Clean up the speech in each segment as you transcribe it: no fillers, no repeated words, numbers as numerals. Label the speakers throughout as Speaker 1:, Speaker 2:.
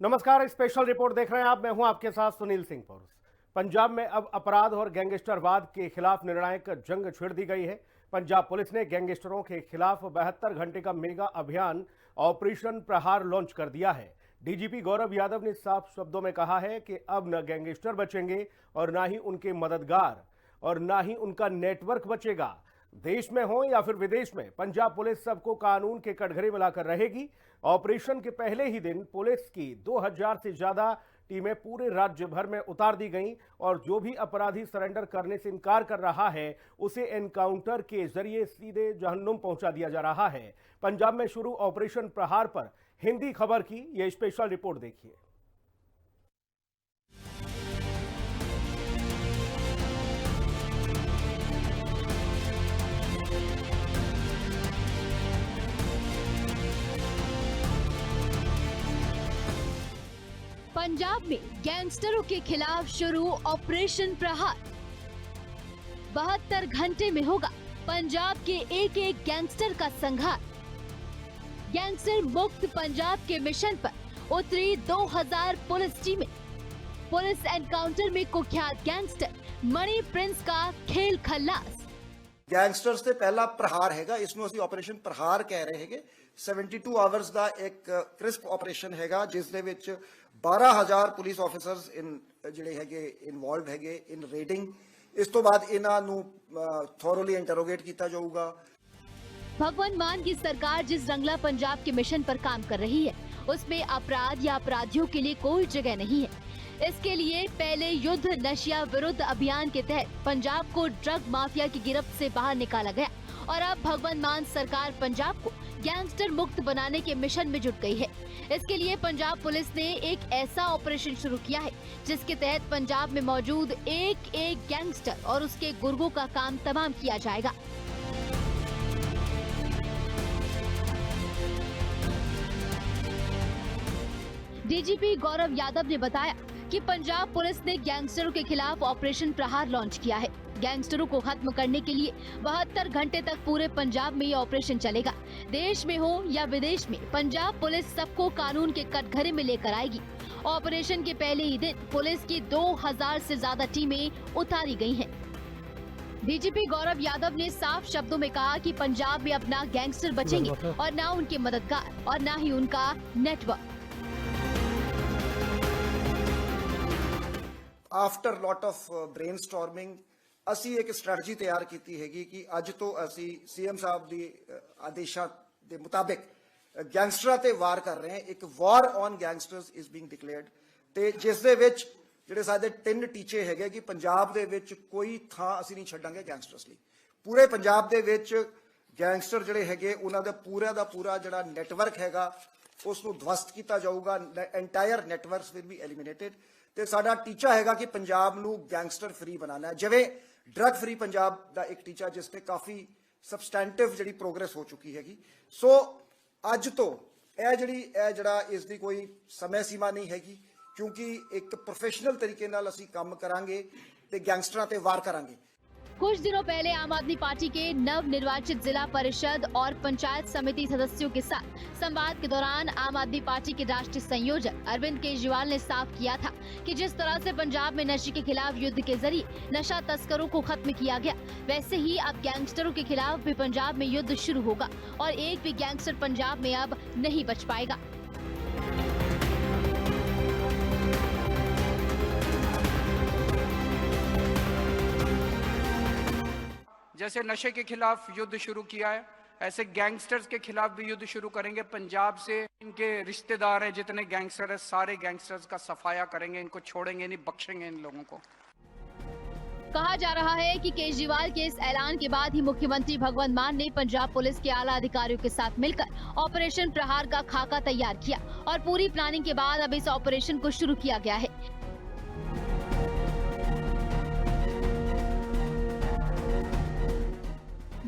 Speaker 1: नमस्कार, special report देख रहे हैं आप। मैं हूं आपके साथ सुनील सिंह पौरुष। पंजाब में अब अपराध और गैंगस्टरवाद के खिलाफ निर्णायक जंग छेड़ दी गई है। पंजाब पुलिस ने गैंगस्टरों के खिलाफ 72 घंटे का मेगा अभियान ऑपरेशन प्रहार लॉन्च कर दिया है। डीजीपी गौरव यादव ने साफ शब्दों में कहा है कि अब न गैंगस्टर बचेंगे और ना ही उनके मददगार और ना ही उनका नेटवर्क बचेगा। देश में हो या फिर विदेश में, पंजाब पुलिस सबको कानून के कटघरे में लाकर रहेगी। ऑपरेशन के पहले ही दिन पुलिस की 2000 से ज्यादा टीमें पूरे राज्य भर में उतार दी गईं और जो भी अपराधी सरेंडर करने से इनकार कर रहा है उसे एनकाउंटर के जरिए सीधे जहन्नुम पहुंचा दिया जा रहा है। पंजाब में शुरू ऑपरेशन प्रहार पर हिंदी खबर की यह स्पेशल रिपोर्ट देखिए।
Speaker 2: पंजाब में गैंगस्टरों के खिलाफ शुरू ऑपरेशन प्रहार। 72 घंटे में होगा पंजाब के एक एक गैंगस्टर का संहार। गैंगस्टर मुक्त पंजाब के मिशन पर उतरी 2000 पुलिस टीमें। पुलिस एनकाउंटर में कुख्यात गैंगस्टर मणि प्रिंस का खेल खल्लास।
Speaker 3: गैंगस्टर्स से पहला प्रहार हैगा, इसमें ਅਸੀਂ ऑपरेशन प्रहार कह रहे ਹੈਗੇ। 72 ਆਵਰਸ ਦਾ ਇੱਕ ਕ੍ਰਿਸਪ ਆਪਰੇਸ਼ਨ ਹੈਗਾ ਜਿਸ ਦੇ ਵਿੱਚ 12000 ਪੁਲਿਸ ਆਫੀਸਰਸ ਜਿਹੜੇ ਹੈਗੇ ਇਨਵੋਲਵਡ ਹੈਗੇ ਇਨ ਰੇਡਿੰਗ। ਇਸ ਤੋਂ ਬਾਅਦ ਇਹਨਾਂ ਨੂੰ ਥੋਰਲੀ इंटरोगेट किया जाऊगा।
Speaker 2: भगवंत मान की सरकार जिस रंगला पंजाब के मिशन पर काम कर रही है उसमें अपराध या अपराधियों के लिए कोई जगह नहीं है। इसके लिए पहले युद्ध नशिया विरुद्ध अभियान के तहत पंजाब को ड्रग माफिया की गिरफ्त से बाहर निकाला गया और अब भगवंत मान सरकार पंजाब को गैंगस्टर मुक्त बनाने के मिशन में जुट गई है। इसके लिए पंजाब पुलिस ने एक ऐसा ऑपरेशन शुरू किया है जिसके तहत पंजाब में मौजूद एक एक गैंगस्टर और उसके गुर्गों का काम तमाम किया जाएगा। डीजीपी गौरव यादव ने बताया कि पंजाब पुलिस ने गैंगस्टरों के खिलाफ ऑपरेशन प्रहार लॉन्च किया है। गैंगस्टरों को खत्म करने के लिए 72 घंटे तक पूरे पंजाब में ये ऑपरेशन चलेगा। देश में हो या विदेश में, पंजाब पुलिस सबको कानून के कटघरे में लेकर आएगी। ऑपरेशन के पहले ही दिन पुलिस की 2000 से ज्यादा टीमें उतारी गई हैं। डीजीपी गौरव यादव ने साफ शब्दों में कहा कि पंजाब में अब ना गैंगस्टर बचेंगे और ना उनके मददगार और ना ही उनका network.
Speaker 3: After lot of brainstorming ਅਸੀਂ ਇੱਕ ਸਟ੍ਰੈਟਜੀ ਤਿਆਰ ਕੀਤੀ ਹੈਗੀ ਕਿ ਅੱਜ ਤੋਂ ਅਸੀਂ ਸੀਐਮ ਸਾਹਿਬ ਦੀ ਆਦੇਸ਼ਾਂ ਦੇ ਮੁਤਾਬਿਕ ਗੈਂਗਸਟਰਾਂ ਤੇ ਵਾਰ ਕਰ ਰਹੇ ਹਾਂ। ਇੱਕ ਵਾਰ on gangsters is being declared ਤੇ ਜਿਸ ਦੇ ਵਿੱਚ ਜਿਹੜੇ ਸਾਡੇ ਤਿੰਨ ਟੀਚੇ ਹੈਗੇ ਕਿ ਪੰਜਾਬ ਦੇ ਵਿੱਚ ਕੋਈ ਥਾਂ ਅਸੀਂ ਨਹੀਂ ਛੱਡਾਂਗੇ ਗੈਂਗਸਟਰਸ ਲਈ। ਪੂਰੇ ਪੰਜਾਬ ਦੇ ਵਿੱਚ ਗੈਂਗਸਟਰ ਜਿਹੜੇ ਹੈਗੇ ਉਹਨਾਂ ਦਾ ਪੂਰਾ ਜਿਹੜਾ ਨੈਟਵਰਕ ਹੈਗਾ ਉਸ ਨੂੰ ਧਵਸਤ ਕੀਤਾ ਜਾਊਗਾ। ਐਂਟਾਇਰ ਨੈਟਵਰਕਸ ਵਿਲ ਬੀ ਐਲੀਮੀਨੇਟਡ ਤੇ ਸਾਡਾ ਟੀਚਾ ਹੈਗਾ ਕਿ ਪੰਜਾਬ ਨੂੰ ਗੈਂਗਸਟਰ ਫ੍ਰੀ ਬਣਾਉਣਾ ਹੈ। ਜਿਵੇਂ ड्रग फ्री पंजाब का एक टीचा जिस पे काफ़ी सबसटैंटिव जी प्रोग्रेस हो चुकी हैगी। सो अज तो जड़ा इसकी कोई समय सीमा नहीं हैगी क्योंकि एक प्रोफेशनल तरीके नाल असी काम करांगे ते गैंगस्टरां ते वार करांगे।
Speaker 2: कुछ दिनों पहले आम आदमी पार्टी के नव निर्वाचित जिला परिषद और पंचायत समिति सदस्यों के साथ संवाद के दौरान आम आदमी पार्टी के राष्ट्रीय संयोजक अरविंद केजरीवाल ने साफ किया था कि जिस तरह से पंजाब में नशे के खिलाफ युद्ध के जरिए नशा तस्करों को खत्म किया गया, वैसे ही अब गैंगस्टरों के खिलाफ भी पंजाब में युद्ध शुरू होगा और एक भी गैंगस्टर पंजाब में अब नहीं बच पाएगा।
Speaker 4: जैसे नशे के खिलाफ युद्ध शुरू किया है, ऐसे गैंगस्टर्स के खिलाफ भी युद्ध शुरू करेंगे। पंजाब से इनके रिश्तेदार हैं जितने गैंगस्टर हैं, सारे गैंगस्टर्स का सफाया करेंगे, इनको छोड़ेंगे नहीं, बख्शेंगे इन लोगों को।
Speaker 2: कहा जा रहा है कि केजरीवाल के इस ऐलान के बाद ही मुख्यमंत्री भगवंत मान ने पंजाब पुलिस के आला अधिकारियों के साथ मिलकर ऑपरेशन प्रहार का खाका तैयार किया और पूरी प्लानिंग के बाद अब इस ऑपरेशन को शुरू किया गया है।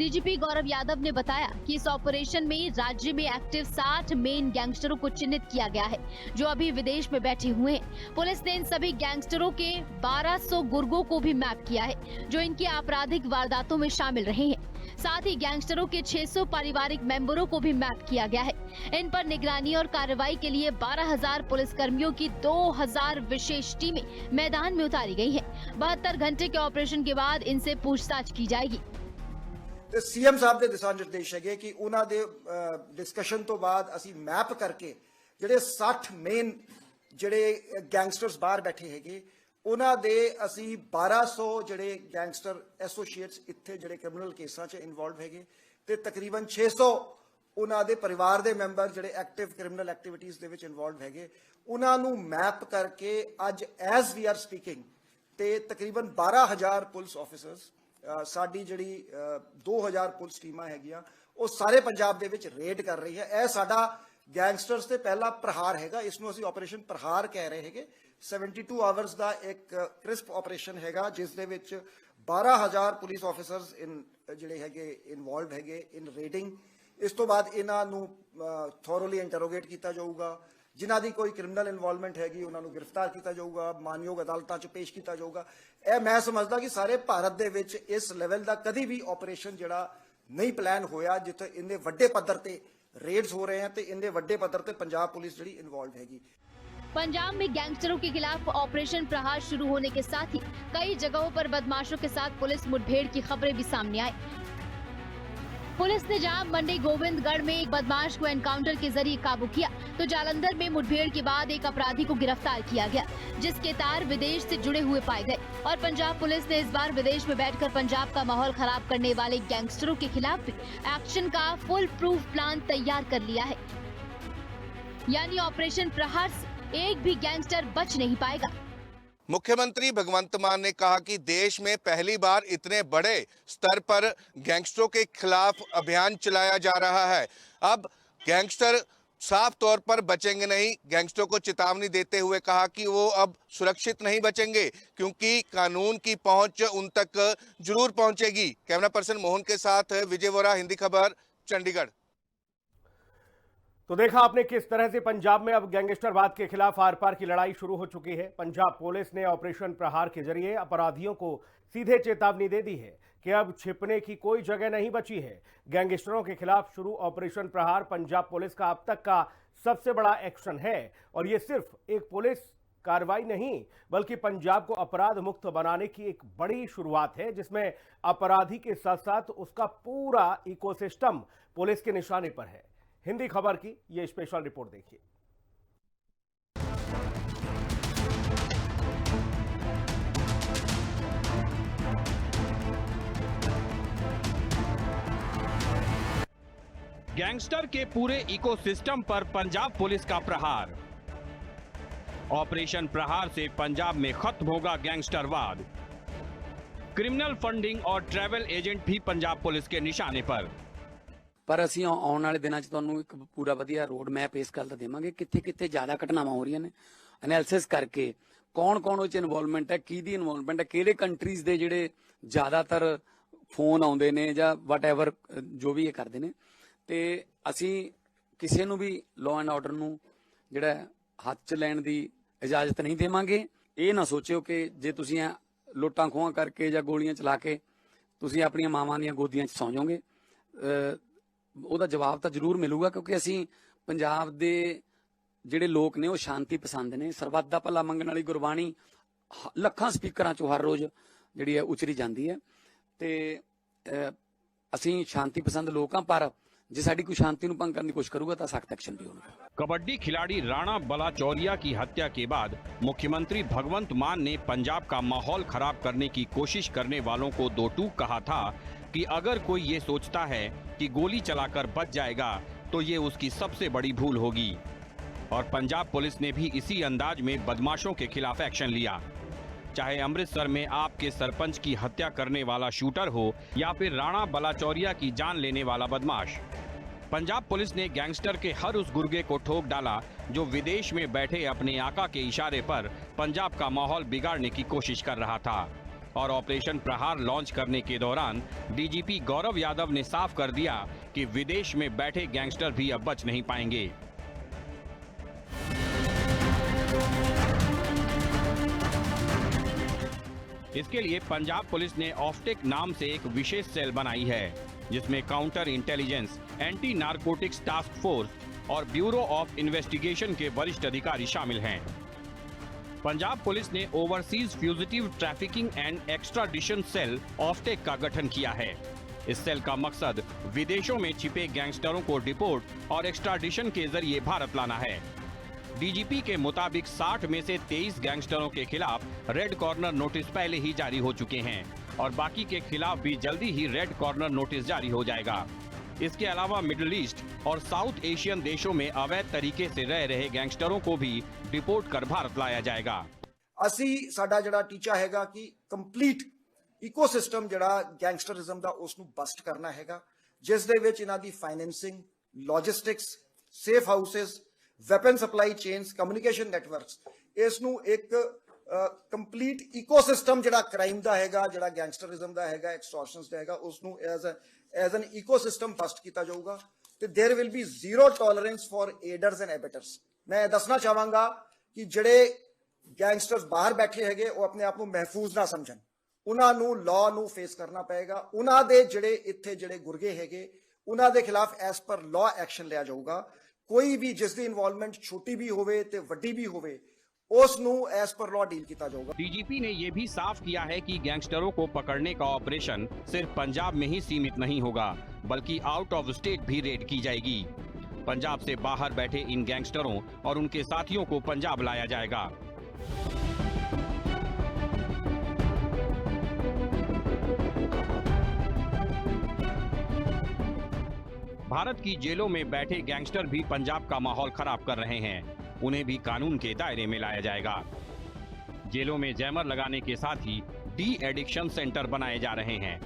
Speaker 2: डीजीपी गौरव यादव ने बताया कि इस ऑपरेशन में राज्य में एक्टिव 60 मेन गैंगस्टरों को चिन्हित किया गया है जो अभी विदेश में बैठे हुए हैं। पुलिस ने इन सभी गैंगस्टरों के 1200 गुर्गों को भी मैप किया है जो इनकी आपराधिक वारदातों में शामिल रहे हैं। साथ ही गैंगस्टरों के 600 पारिवारिक मेंबरों को भी मैप किया गया है। इन पर निगरानी और कार्रवाई के लिए 12,000 पुलिस कर्मियों की 2,000 विशेष टीमें मैदान में उतारी गई हैं। 72 घंटे के ऑपरेशन के बाद इनसे पूछताछ की जाएगी।
Speaker 3: ਤੇ ਸੀਐਮ ਸਾਹਿਬ ਦੇ ਦਿਸ਼ਾ ਨਿਰਦੇਸ਼ ਹੈਗੇ ਕਿ ਉਹਨਾਂ ਦੇ ਡਿਸਕਸ਼ਨ ਤੋਂ ਬਾਅਦ ਅਸੀਂ ਮੈਪ ਕਰਕੇ ਜਿਹੜੇ 60 ਮੇਨ ਜਿਹੜੇ ਗੈਂਗਸਟਰਸ ਬਾਹਰ ਬੈਠੇ ਹੈਗੇ ਉਹਨਾਂ ਦੇ ਅਸੀਂ 1200 ਜਿਹੜੇ ਗੈਂਗਸਟਰ ਐਸੋਸੀਏਟਸ ਇੱਥੇ ਜਿਹੜੇ ਕ੍ਰਿਮੀਨਲ ਕੇਸਾਂ 'ਚ ਇਨਵੋਲਵ ਹੈਗੇ ਤੇ ਤਕਰੀਬਨ 600 ਉਹਨਾਂ ਦੇ ਪਰਿਵਾਰ ਦੇ ਮੈਂਬਰ ਜਿਹੜੇ ਐਕਟਿਵ ਕ੍ਰਿਮੀਨਲ ਐਕਟੀਵਿਟੀਜ਼ ਦੇ ਵਿੱਚ ਇਨਵੋਲਵ ਹੈਗੇ ਉਹਨਾਂ ਨੂੰ ਮੈਪ ਕਰਕੇ ਅੱਜ ਐਜ਼ ਵੀ ਆਰ ਸਪੀਕਿੰਗ ਤੇ ਤਕਰੀਬਨ 12,000 ਪੁਲਿਸ ਆਫੀਸਰਸ ਸਾਡੀ ਜਿਹੜੀ 2000 ਪੁਲਿਸ ਟੀਮਾਂ ਹੈਗੀਆਂ ਉਹ ਸਾਰੇ ਪੰਜਾਬ ਦੇ ਵਿੱਚ ਰੇਡ ਕਰ ਰਹੀ ਹੈ। ਇਹ ਸਾਡਾ ਗੈਂਗਸਟਰਸ ਤੇ ਪਹਿਲਾ ਪ੍ਰਹਾਰ ਹੈਗਾ, ਇਸ ਨੂੰ ਅਸੀਂ ਆਪਰੇਸ਼ਨ ਪ੍ਰਹਾਰ ਕਹਿ ਰਹੇ ਹੈਗੇ। 72 ਆਵਰਸ ਦਾ ਇੱਕ ਕ੍ਰਿਸਪ ਆਪਰੇਸ਼ਨ ਹੈਗਾ ਜਿਸ ਦੇ ਵਿੱਚ 12,000 ਪੁਲਿਸ ਆਫੀਸਰਸ ਜਿਹੜੇ ਹੈਗੇ ਇਨਵੋਲਵ ਹੈਗੇ ਇਨ ਰੇਡਿੰਗ। ਇਸ ਤੋਂ ਬਾਅਦ ਇਹਨਾਂ ਨੂੰ ਥੋਰੋਲੀ ਇੰਟਰੋਗੇਟ ਕੀਤਾ ਜਾਊਗਾ, ਜਿਨ੍ਹਾਂ ਦੀ ਕੋਈ ਕ੍ਰਿਮੀਨਲ ਇਨਵੋਲਵਮੈਂਟ ਹੈਗੀ ਉਹਨਾਂ ਨੂੰ ਗ੍ਰਿਫਤਾਰ ਕੀਤਾ ਜਾਊਗਾ, ਮਾਨਯੋਗ ਅਦਾਲਤਾਂ 'ਚ ਪੇਸ਼ ਕੀਤਾ ਜਾਊਗਾ। ਇਹ ਮੈਂ ਸਮਝਦਾ ਕਿ ਸਾਰੇ ਭਾਰਤ ਦੇ ਵਿੱਚ ਇਸ ਲੈਵਲ ਦਾ ਕਦੀ ਵੀ ਆਪਰੇਸ਼ਨ ਜਿਹੜਾ ਨਹੀਂ ਪਲਾਨ ਹੋਇਆ ਜਿੱਥੇ ਇੰਨੇ ਵੱਡੇ ਪੱਧਰ ਤੇ रेड्स हो रहे हैं तो इनके वड्डे पद्धर ते पंजाब पुलिस जी इन्वॉल्व हैगी।
Speaker 2: पंजाब में गैंगस्टरों के खिलाफ ऑपरेशन प्रहार शुरू होने के साथ ही कई जगहों पर बदमाशों के साथ पुलिस मुठभेड़ की खबरें भी सामने आई। पुलिस ने जहां मंडी गोविंदगढ़ में एक बदमाश को एनकाउंटर के जरिए काबू किया तो जालंधर में मुठभेड़ के बाद एक अपराधी को गिरफ्तार किया गया जिसके तार विदेश से जुड़े हुए पाए गए। और पंजाब पुलिस ने इस बार विदेश में बैठकर पंजाब का माहौल खराब करने वाले गैंगस्टरों के खिलाफ भी एक्शन का फुल प्रूफ प्लान तैयार कर लिया है, यानी ऑपरेशन प्रहार से एक भी गैंगस्टर बच नहीं पाएगा।
Speaker 5: मुख्यमंत्री भगवंत मान ने कहा कि देश में पहली बार इतने बड़े स्तर पर गैंगस्टरों के खिलाफ अभियान चलाया जा रहा है। अब गैंगस्टर साफ तौर पर बचेंगे नहीं। गैंगस्टरों को चेतावनी देते हुए कहा कि वो अब सुरक्षित नहीं बचेंगे क्योंकि कानून की पहुंच उन तक जरूर पहुंचेगी। कैमरा पर्सन मोहन के साथ विजय वोरा, हिंदी खबर, चंडीगढ़।
Speaker 1: तो देखा आपने किस तरह से पंजाब में अब गैंगस्टरवाद के खिलाफ आर पार की लड़ाई शुरू हो चुकी है। पंजाब पुलिस ने ऑपरेशन प्रहार के जरिए अपराधियों को सीधे चेतावनी दे दी है कि अब छिपने की कोई जगह नहीं बची है। गैंगस्टरों के खिलाफ शुरू ऑपरेशन प्रहार पंजाब पुलिस का अब तक का सबसे बड़ा एक्शन है और ये सिर्फ एक पुलिस कार्रवाई नहीं बल्कि पंजाब को अपराध मुक्त बनाने की एक बड़ी शुरुआत है जिसमें अपराधी के साथ साथ उसका पूरा इकोसिस्टम पुलिस के निशाने पर है। हिंदी खबर की ये स्पेशल रिपोर्ट देखिए।
Speaker 6: गैंगस्टर के पूरे इकोसिस्टम पर पंजाब पुलिस का प्रहार। ऑपरेशन प्रहार से पंजाब में खत्म होगा गैंगस्टरवाद। क्रिमिनल फंडिंग और ट्रैवल एजेंट भी पंजाब पुलिस के निशाने पर
Speaker 7: ਅਸੀਂ ਆਉਣ ਵਾਲੇ ਦਿਨਾਂ 'ਚ ਤੁਹਾਨੂੰ ਇੱਕ ਪੂਰਾ ਵਧੀਆ ਰੋਡ ਮੈਪ ਇਸ ਗੱਲ ਦਾ ਦੇਵਾਂਗੇ ਕਿੱਥੇ ਕਿੱਥੇ ਜ਼ਿਆਦਾ ਘਟਨਾਵਾਂ ਹੋ ਰਹੀਆਂ ਨੇ ਐਨਾਲਿਸਿਸ ਕਰਕੇ ਕੌਣ-ਕੌਣ ਉਹ 'ਚ ਇਨਵੋਲਵਮੈਂਟ ਹੈ, ਕਿਹਦੀ ਇਨਵੋਲਵਮੈਂਟ ਹੈ, ਕਿਹੜੇ ਕੰਟਰੀਜ਼ ਦੇ ਜਿਹੜੇ ਜ਼ਿਆਦਾਤਰ ਫੋਨ ਆਉਂਦੇ ਨੇ ਜਾਂ ਵਟਐਵਰ ਜੋ ਵੀ ਇਹ ਕਰਦੇ ਨੇ ਤੇ ਅਸੀਂ ਕਿਸੇ ਨੂੰ ਵੀ ਲਾਅ ਐਂਡ ਆਰਡਰ ਨੂੰ ਜਿਹੜਾ ਹੱਥ 'ਚ ਲੈਣ ਦੀ ਇਜਾਜ਼ਤ ਨਹੀਂ ਦੇਵਾਂਗੇ। ਇਹ ਨਾ ਸੋਚਿਓ ਕਿ ਜੇ ਤੁਸੀਂ ਲੁੱਟਾਂ ਖੋਹਾਂ ਕਰਕੇ ਜਾਂ ਗੋਲੀਆਂ ਚਲਾ ਕੇ ਤੁਸੀਂ ਆਪਣੀਆਂ ਮਾਵਾਂ ਦੀਆਂ ਗੋਦੀਆਂ 'ਚ ਸੌਂ ਜਾਓਗੇ। ਉਹਦਾ ਜਵਾਬ ਤਾਂ ਜ਼ਰੂਰ ਮਿਲੂਗਾ ਕਿਉਂਕਿ ਅਸੀਂ ਪੰਜਾਬ ਦੇ ਜਿਹੜੇ ਲੋਕ ਨੇ ਉਹ ਸ਼ਾਂਤੀ ਪਸੰਦ ਨੇ। ਸਰਬੱਤ ਦਾ ਭਲਾ ਮੰਗਣ ਵਾਲੀ ਗੁਰਬਾਣੀ ਲੱਖਾਂ ਸਪੀਕਰਾਂ 'ਚੋਂ ਹਰ ਰੋਜ਼ ਜਿਹੜੀ ਹੈ ਉਚਰੀ ਜਾਂਦੀ ਹੈ ਤੇ ਅਸੀਂ ਸ਼ਾਂਤੀ ਪਸੰਦ ਲੋਕ ਹਾਂ ਪਰ ਜੇ ਸਾਡੀ ਕੋਈ शांति ਨੂੰ ਭੰਗ ਕਰਨ ਦੀ कोशिश करूंगा तो सख्त एक्शन भी होगा।
Speaker 6: कबड्डी खिलाड़ी राणा बलाचौरिया की हत्या के बाद मुख्यमंत्री भगवंत मान ने पंजाब का माहौल खराब करने की कोशिश करने वालों को दो टूक कहा था कि अगर कोई ये सोचता है कि गोली चलाकर बच जाएगा तो ये उसकी सबसे बड़ी भूल होगी। और पंजाब पुलिस ने भी इसी अंदाज में बदमाशों के खिलाफ एक्शन लिया, चाहे अमृतसर में आपके सरपंच की हत्या करने वाला शूटर हो या फिर राणा बलाचौरिया की जान लेने वाला बदमाश। पंजाब पुलिस ने गैंगस्टर के हर उस गुर्गे को ठोक डाला जो विदेश में बैठे अपने आका के इशारे पर पंजाब का माहौल बिगाड़ने की कोशिश कर रहा था। और ऑपरेशन प्रहार लॉन्च करने के दौरान डीजीपी गौरव यादव ने साफ कर दिया कि विदेश में बैठे गैंगस्टर भी अब बच नहीं पाएंगे। इसके लिए पंजाब पुलिस ने ऑफ्टेक नाम से एक विशेष सेल बनाई है। जिसमें counter intelligence, anti narcotics task force और ब्यूरो ऑफ इन्वेस्टिगेशन के वरिष्ठ अधिकारी शामिल हैं। पंजाब पुलिस ने overseas fugitive trafficking and extradition cell ऑफटेक का गठन किया है। इस सेल का मकसद विदेशों में छिपे गैंगस्टरों को डिपोर्ट और एक्स्ट्राडिशन के जरिए भारत लाना है। डीजीपी के मुताबिक 60 में से 23 गैंगस्टरों के खिलाफ रेड कॉर्नर नोटिस पहले ही जारी हो चुके हैं और बाकी के खिलाफ भी जल्दी ही रेड कॉर्नर नोटिस जारी हो जाएगा। इसके अलावा मिडिल ईस्ट और साउथ एशियन देशों में अवैध तरीके से रह रहे गैंगस्टरों को भी डिपोर्ट कर भारत लाया जाएगा।
Speaker 3: ਅਸੀਂ ਸਾਡਾ ਜਿਹੜਾ ਟੀਚਾ ਹੈਗਾ ਕਿ ਕੰਪਲੀਟ ਇਕੋਸਿਸਟਮ ਜਿਹੜਾ ਗੈਂਗਸਟਰਿਜ਼ਮ ਦਾ ਉਸ ਨੂੰ ਬਸਟ ਕਰਨਾ ਹੈਗਾ, ਜਿਸ ਦੇ ਵਿੱਚ ਇਹਨਾਂ ਦੀ financing, logistics, safe houses, weapon supply chains, communication networks, ਇਸ ਨੂੰ ਇੱਕ ਕੰਪਲੀਟ ਇਕੋਸਿਸਟਮ ਜਿਹੜਾ ਕ੍ਰਾਈਮ ਦਾ ਹੈਗਾ, ਜਿਹੜਾ ਗੈਂਗਸਟਰਿਜ਼ਮ ਦਾ ਹੈਗਾ, ਐਕਸਟੋਰਸ਼ਨਸ ਦਾ ਹੈਗਾ, ਉਸ ਨੂੰ ਐਜ਼ ਐਨ ਇਕੋਸਿਸਟਮ ਬਸਟ ਕੀਤਾ ਜਾਊਗਾ ਤੇ there will be zero tolerance for aiders and abettors. मैं ਦੱਸਣਾ ਚਾਹਾਂਗਾ ਕਿ ਜਿਹੜੇ ਗੈਂਗਸਟਰਸ ਬਾਹਰ ਬੈਠੇ ਹੈਗੇ ਉਹ ਆਪਣੇ ਆਪ ਨੂੰ ਮਹਿਫੂਜ਼ ਨਾ ਸਮਝਣ, ਉਹਨਾਂ ਨੂੰ ਲਾਅ ਨੂੰ ਫੇਸ ਕਰਨਾ ਪਏਗਾ। ਉਹਨਾਂ ਦੇ ਜਿਹੜੇ ਇੱਥੇ ਜਿਹੜੇ ਗੁਰਗੇ ਹੈਗੇ ਉਹਨਾਂ ਦੇ ਖਿਲਾਫ ਐਸ ਪਰ ਲਾਅ ਐਕਸ਼ਨ ਲਿਆ ਜਾਊਗਾ। ਕੋਈ ਵੀ ਜਿਸ ਦੀ ਇਨਵੋਲਵਮੈਂਟ ਛੋਟੀ ਵੀ ਹੋਵੇ ਤੇ ਵੱਡੀ ਵੀ ਹੋਵੇ ਉਸ ਨੂੰ ਐਸ ਪਰ ਲਾਅ ਡੀल ਕੀਤਾ ਜਾਊਗਾ।
Speaker 6: डीजीपी ने यह भी साफ किया है कि गैंगस्टरों को पकड़ने का ऑपरेशन सिर्फ पंजाब में ही सीमित नहीं होगा, बल्कि आउट ऑफ स्टेट भी रेड की जाएगी। पंजाब से बाहर बैठे इन गैंगस्टरों और उनके साथियों को पंजाब लाया जाएगा। भारत की जेलों में बैठे गैंगस्टर भी पंजाब का माहौल खराब कर रहे हैं। उन्हें भी कानून के दायरे में लाया जाएगा। जेलों में जैमर लगाने के साथ ही डी एडिक्शन सेंटर बनाए जा रहे हैं।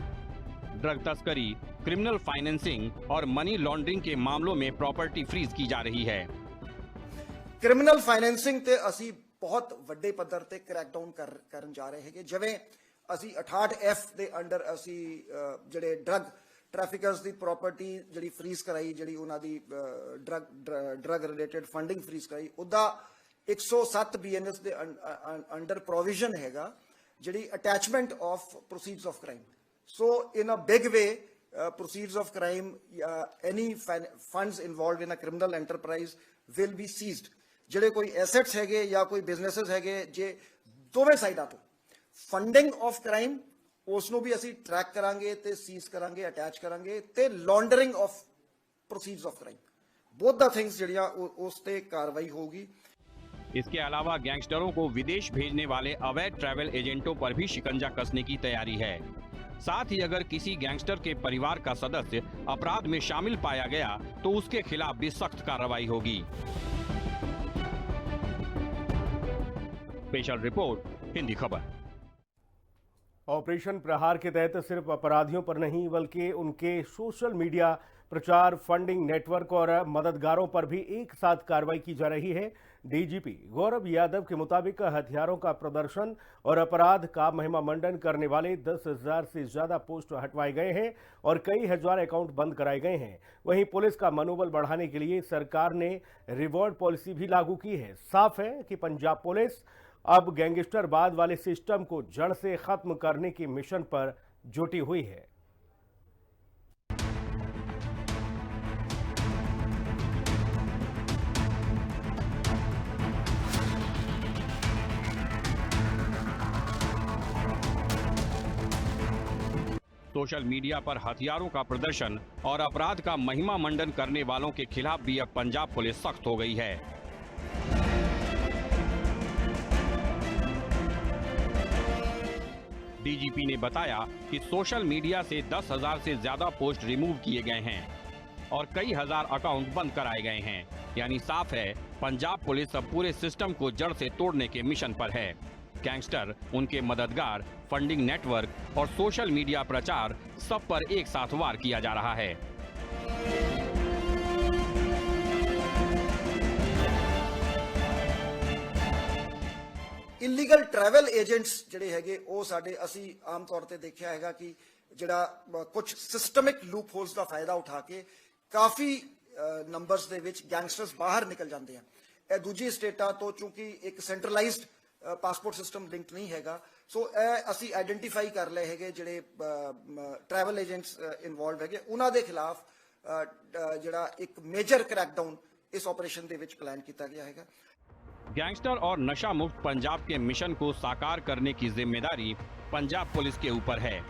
Speaker 6: ड्रग तस्करी, क्रिमिनल फाइनेंसिंग और मनी लॉन्ड्रिंग के मामलों में प्रॉपर्टी फ्रीज की जा रही है।
Speaker 3: ਕ੍ਰਿਮੀਨਲ ਫਾਈਨੈਂਸਿੰਗ ਤੇ ਅਸੀਂ ਬਹੁਤ ਵੱਡੇ ਪੱਧਰ ਤੇ ਕ੍ਰੈਕਡਾਊਨ ਕਰਨ ਜਾ ਰਹੇ ਹੈਗੇ। ਜਿਵੇਂ ਅਸੀਂ 68F ਦੇ ਅੰਡਰ ਅਸੀਂ ਜਿਹੜੇ ਡਰਗ ਟ੍ਰੈਫਿਕਰਸ ਦੀ ਪ੍ਰਾਪਰਟੀ ਜਿਹੜੀ ਫਰੀਜ਼ ਕਰਾਈ, ਜਿਹੜੀ ਉਹਨਾਂ ਦੀ ਡਰਗ ਰਿਲੇਟਡ ਫੰਡਿੰਗ ਫਰੀਜ਼ ਕਰਾਈ, ਉਹਦਾ 107 BNS ਦੇ ਅੰਡਰ ਪ੍ਰੋਵੀਜ਼ਨ ਹੈਗਾ ਜਿਹੜੀ attachment of proceeds of crime. So in a big way proceeds of crime, any funds involved in a criminal enterprise will be seized। ਜਿਹੜੇ ਕੋਈ ਐਸੈਟਸ ਹੈਗੇ ਜਾਂ ਕੋਈ ਬਿਜ਼ਨੈਸਸ ਹੈਗੇ ਜੇ ਦੋਵੇਂ ਸਾਈਡਾਂ ਤੋਂ ਫੰਡਿੰਗ ਆਫ ਕ੍ਰਾਈਮ ਉਸ ਨੂੰ ਵੀ ਅਸੀਂ ਟਰੈਕ ਕਰਾਂਗੇ ਤੇ ਸੀਜ਼ ਕਰਾਂਗੇ, ਅਟੈਚ ਕਰਾਂਗੇ ਤੇ laundering of proceeds of crime, both the things ਜਿਹੜੀਆਂ ਉਸ ਤੇ ਕਾਰਵਾਈ ਹੋਊਗੀ।
Speaker 6: इसके अलावा गैंगस्टरों को विदेश भेजने वाले अवैध ट्रैवल एजेंटों पर भी शिकंजा कसने की तैयारी है। साथ ही अगर किसी गैंगस्टर के परिवार का सदस्य अपराध में शामिल पाया गया तो उसके खिलाफ भी सख्त कार्रवाई होगी। स्पेशल रिपोर्ट, हिंदी खबर।
Speaker 1: ऑपरेशन प्रहार के तहत सिर्फ अपराधियों पर नहीं बल्कि उनके सोशल मीडिया प्रचार, फंडिंग नेटवर्क और मददगारों पर भी एक साथ कार्रवाई की जा रही है। डीजीपी गौरव यादव के मुताबिक हथियारों का प्रदर्शन और अपराध का महिमामंडन करने वाले 10,000 से ज्यादा पोस्ट हटवाए गए हैं और कई हजार अकाउंट बंद कराए गए हैं। वहीं पुलिस का मनोबल बढ़ाने के लिए सरकार ने रिवॉर्ड पॉलिसी भी लागू की है। साफ है कि पंजाब पुलिस अब गैंगस्टरवाद वाले सिस्टम को जड़ से खत्म करने के मिशन पर जुटी हुई है।
Speaker 6: सोशल मीडिया पर हथियारों का प्रदर्शन और अपराध का महिमा मंडन करने वालों के खिलाफ भी अब पंजाब पुलिस सख्त हो गई है। डीजीपी ने बताया कि सोशल मीडिया से 10,000 से ज्यादा पोस्ट रिमूव किए गए हैं और कई हजार अकाउंट बंद कराए गए हैं। यानी साफ है, पंजाब पुलिस अब पूरे सिस्टम को जड़ से तोड़ने के मिशन पर है। गैंगस्टर, उनके मददगार, फंडिंग नेटवर्क और सोशल मीडिया प्रचार सब पर एक साथ वार किया जा रहा है।
Speaker 3: ਇਲੀਗਲ ਟਰੈਵਲ ਏਜੰਟਸ ਜਿਹੜੇ ਹੈਗੇ ਉਹ ਸਾਡੇ ਅਸੀਂ ਆਮ ਤੌਰ ਤੇ ਦੇਖਿਆ ਹੈਗਾ ਕਿ ਜਿਹੜਾ ਕੁਝ ਸਿਸਟਮਿਕ ਲੂਪ ਹੋਲਸ ਦਾ ਫਾਇਦਾ ਉਠਾ ਕੇ ਕਾਫੀ ਨੰਬਰਸ ਦੇ ਵਿੱਚ ਗੈਂਗਸਟਰਸ ਬਾਹਰ ਨਿਕਲ ਜਾਂਦੇ ਆ। ਇਹ ਦੂਜੀ ਸਟੇਟਾਂ ਤੋਂ ਚੂੰਕਿ ਇੱਕ ਸੈਂਟਰਲਾਈਜ਼ਡ ਪਾਸਪੋਰਟ ਸਿਸਟਮ ਲਿੰਕਡ ਨਹੀਂ ਹੈਗਾ। ਸੋ ਇਹ ਅਸੀਂ ਆਇਡੈਂਟੀਫਾਈ ਕਰ ਲਏ ਹੈਗੇ ਜਿਹੜੇ ਟਰੈਵਲ ਏਜੰਟਸ ਇਨਵੋਲਵ ਹੈਗੇ ਉਹਨਾਂ ਦੇ ਖਿਲਾਫ ਜਿਹੜਾ ਇੱਕ ਮੇਜਰ ਕ੍ਰੈਕਡਾਊਨ इस ऑपरेशन ਦੇ ਵਿੱਚ प्लान किया गया है।
Speaker 6: गैंगस्टर और नशा मुक्त पंजाब के मिशन को साकार करने की जिम्मेदारी पंजाब पुलिस के ऊपर है।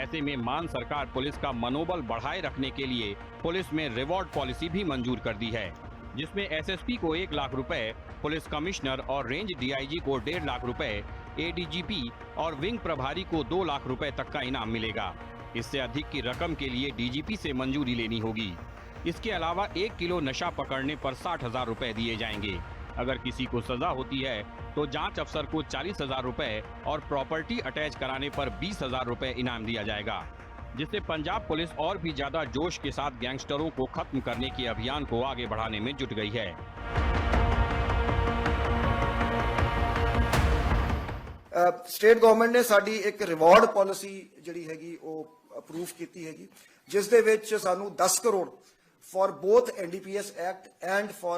Speaker 6: ऐसे में मान सरकार पुलिस का मनोबल बढ़ाए रखने के लिए पुलिस में रिवॉर्ड पॉलिसी भी मंजूर कर दी है, जिसमें एसएसपी को 1 लाख रुपए, पुलिस कमिश्नर और रेंज डीआईजी को 1.5 लाख रुपए, एडीजीपी और विंग प्रभारी को 2 लाख रुपए तक का इनाम मिलेगा। इससे अधिक की रकम के लिए डीजीपी से मंजूरी लेनी होगी। इसके अलावा 1 किलो नशा पकड़ने पर 60,000 रुपए दिए जाएंगे। अगर किसी को सजा होती है तो जांच अफसर को 40,000 रुपए और प्रॉपर्टी अटैच कराने पर 20,000 रुपए इनाम दिया जाएगा, जिससे पंजाब पुलिस और भी ज्यादा जोश के साथ गैंगस्टरों को खत्म करने के अभियान को आगे बढ़ाने में जुट गई है।
Speaker 3: स्टेट गवर्नमेंट ने साडी एक रिवॉर्ड पॉलिसी जिहड़ी हैगी ਉਹ ਅਪਰੂਵ ਕੀਤੀ ਹੈਗੀ, ਜਿਸ ਦੇ ਵਿੱਚ ਸਾਨੂੰ 10 crore for both NDPS Act and for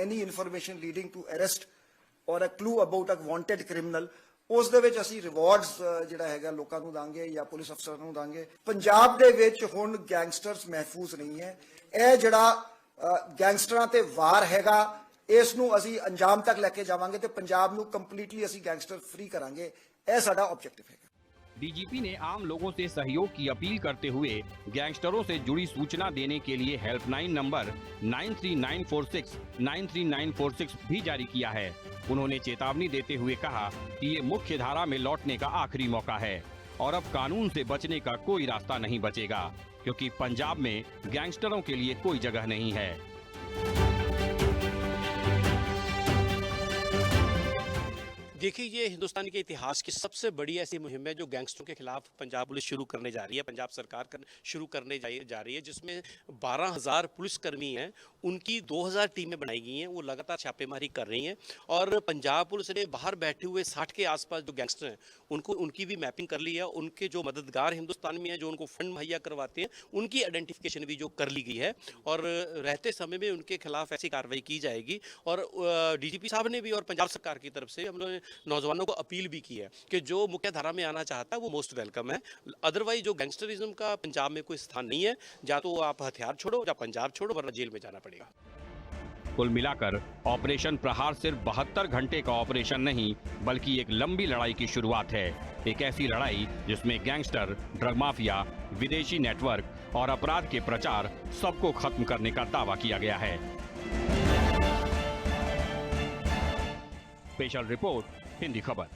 Speaker 3: any information leading to arrest or a clue about a wanted criminal, ਉਸ ਦੇ ਵਿੱਚ ਅਸੀਂ ਰਿਵਾਰਡਸ ਜਿਹੜਾ ਹੈਗਾ ਲੋਕਾਂ ਨੂੰ ਦਾਂਗੇ ਜਾਂ ਪੁਲਿਸ ਅਫਸਰਾਂ ਨੂੰ ਦਾਂਗੇ। ਪੰਜਾਬ ਦੇ ਵਿੱਚ ਹੁਣ ਗੈਂਗਸਟਰਸ ਮਹਿਫੂਜ਼ ਨਹੀਂ ਹੈ। ਇਹ ਜਿਹੜਾ ਗੈਂਗਸਟਰਾਂ ਤੇ ਵਾਰ ਹੈਗਾ ਇਸ ਨੂੰ ਅਸੀਂ ਅੰਜਾਮ ਤੱਕ ਲੈ ਕੇ ਜਾਵਾਂਗੇ ਤੇ ਪੰਜਾਬ ਨੂੰ ਕੰਪਲੀਟਲੀ ਅਸੀਂ ਗੈਂਗਸਟਰ ਫ੍ਰੀ ਕਰਾਂਗੇ। ਇਹ ਸਾਡਾ ਆਬਜੈਕਟਿਵ ਹੈ।
Speaker 6: डीजीपी ने आम लोगों से सहयोग की अपील करते हुए गैंगस्टरों से जुड़ी सूचना देने के लिए हेल्पलाइन नंबर 9394693946 भी जारी किया है। उन्होंने चेतावनी देते हुए कहा कि ये मुख्य धारा में लौटने का आखिरी मौका है और अब कानून से बचने का कोई रास्ता नहीं बचेगा, क्योंकि पंजाब में गैंगस्टरों के लिए कोई जगह नहीं है।
Speaker 8: देखिए, ये हिंदुस्तान के इतिहास की सबसे बड़ी ऐसी मुहिम है जो गैंगस्टरों के खिलाफ पंजाब पुलिस शुरू करने जा रही है, पंजाब सरकार शुरू करने जा रही है, जिसमें 12,000 पुलिसकर्मी हैं, उनकी 2,000 टीमें बनाई गई हैं, वो लगातार छापेमारी कर रही हैं। और पंजाब पुलिस ने बाहर बैठे हुए 60 के आसपास जो गैंगस्टर हैं उनकी भी मैपिंग कर ली है। उनके जो मददगार हिंदुस्तान में हैं, जो उनको फंड मुहैया करवाते हैं, उनकी आइडेंटिफिकेशन भी जो कर ली गई है और रहते समय में उनके खिलाफ ऐसी कार्रवाई की जाएगी। और डीजीपी साहब ने भी और पंजाब सरकार की तरफ से हम लोग नौजवानों को अपील भी की है कि जो मुख्य धारा में आना चाहता है वो मोस्ट वेलकम है। अदरवाइज जो गैंगस्टरिज्म का पंजाब में कोई स्थान नहीं है, या तो आप हथियार छोड़ो या पंजाब छोड़ो, वरना जेल में जाना पड़ेगा।
Speaker 6: कुल मिलाकर ऑपरेशन प्रहार सिर्फ 72 घंटे का ऑपरेशन नहीं, बल्कि एक लंबी लड़ाई की शुरुआत है। एक ऐसी लड़ाई जिसमें गैंगस्टर, ड्रग माफिया, विदेशी नेटवर्क और अपराध के प्रचार सबको खत्म करने का दावा किया गया है। स्पेशल रिपोर्ट, हिंदी खबर।